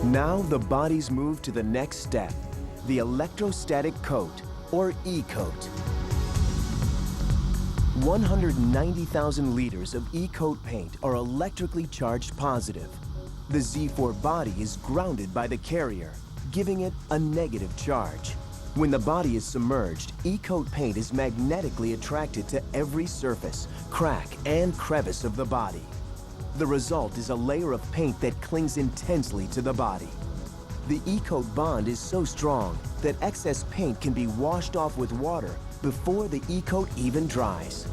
Now the body's moved to the next step, the electrostatic coat, or E-coat. 190,000 liters of E-coat paint are electrically charged positive. The Z4 body is grounded by the carrier, giving it a negative charge. When the body is submerged, E-coat paint is magnetically attracted to every surface, crack, and crevice of the body. The result is a layer of paint that clings intensely to the body. The E-coat bond is so strong that excess paint can be washed off with water before the E-coat even dries.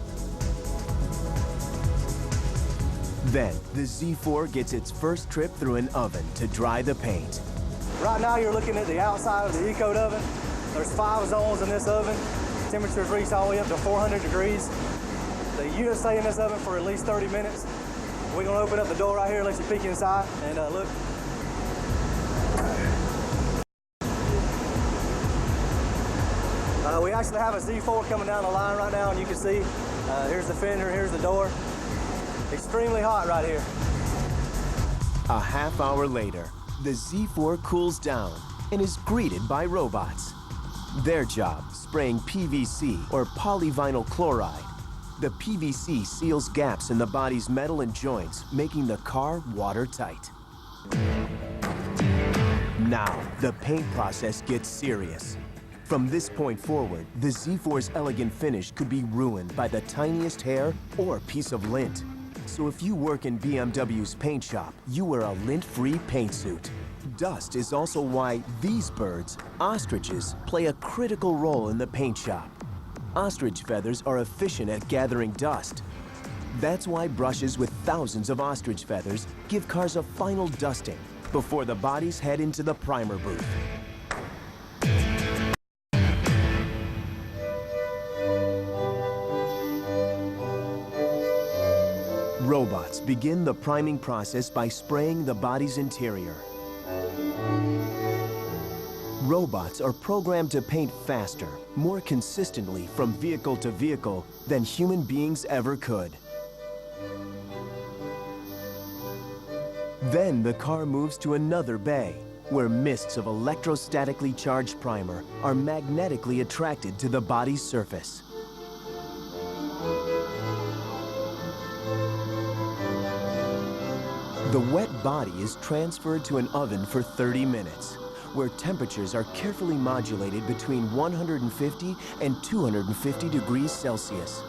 Then, the Z4 gets its first trip through an oven to dry the paint. Right now you're looking at the outside of the E-coat oven. There's 5 zones in this oven. Temperatures reach all the way up to 400 degrees. The units stay in this oven for at least 30 minutes. We're gonna open up the door right here, let you peek inside, and look. We actually have a Z4 coming down the line right now, and you can see, here's the fender, here's the door. Extremely hot right here. A half hour later, the Z4 cools down and is greeted by robots. Their job, spraying PVC or polyvinyl chloride. The PVC seals gaps in the body's metal and joints, making the car watertight. Now, the paint process gets serious. From this point forward, the Z4's elegant finish could be ruined by the tiniest hair or piece of lint. So if you work in BMW's paint shop, you wear a lint-free paint suit. Dust is also why these birds, ostriches, play a critical role in the paint shop. Ostrich feathers are efficient at gathering dust. That's why brushes with thousands of ostrich feathers give cars a final dusting before the bodies head into the primer booth. Robots begin the priming process by spraying the body's interior. Robots are programmed to paint faster, more consistently from vehicle to vehicle than human beings ever could. Then the car moves to another bay, where mists of electrostatically charged primer are magnetically attracted to the body's surface. The wet body is transferred to an oven for 30 minutes, where temperatures are carefully modulated between 150 and 250 degrees Celsius.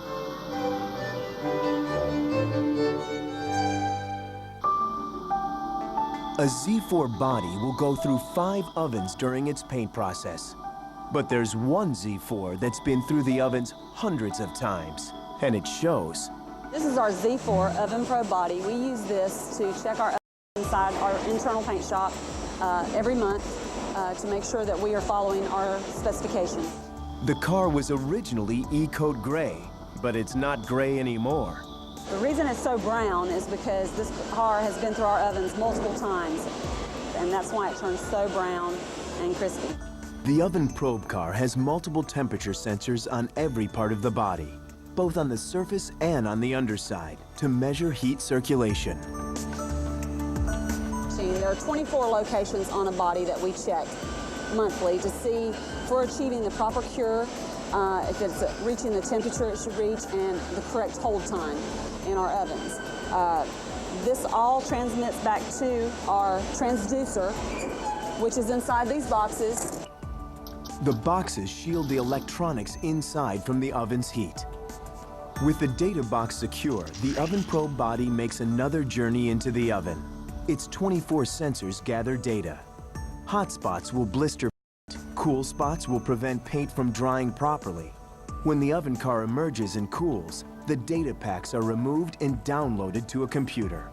A Z4 body will go through 5 ovens during its paint process. But there's one Z4 that's been through the ovens hundreds of times, and it shows. This is our Z4 Oven Pro body. We use this to check our ovens inside our internal paint shop every month to make sure that we are following our specifications. The car was originally E-coat gray, but it's not gray anymore. The reason it's so brown is because this car has been through our ovens multiple times, and that's why it turns so brown and crispy. The Oven Probe car has multiple temperature sensors on every part of the body, both on the surface and on the underside, to measure heat circulation. There are 24 locations on a body that we check monthly to see if we're achieving the proper cure, if it's reaching the temperature it should reach, and the correct hold time in our ovens. This all transmits back to our transducer, which is inside these boxes. The boxes shield the electronics inside from the oven's heat. With the data box secure, the Oven Probe body makes another journey into the oven. Its 24 sensors gather data. Hot spots will blister paint. Cool spots will prevent paint from drying properly. When the oven car emerges and cools, the data packs are removed and downloaded to a computer.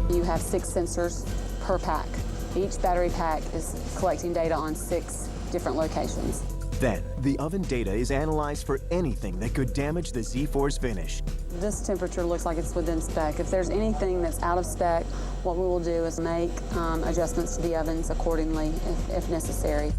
You have 6 sensors per pack. Each battery pack is collecting data on 6 different locations. Then, the oven data is analyzed for anything that could damage the Z4's finish. This temperature looks like it's within spec. If there's anything that's out of spec, what we will do is make adjustments to the ovens accordingly if necessary.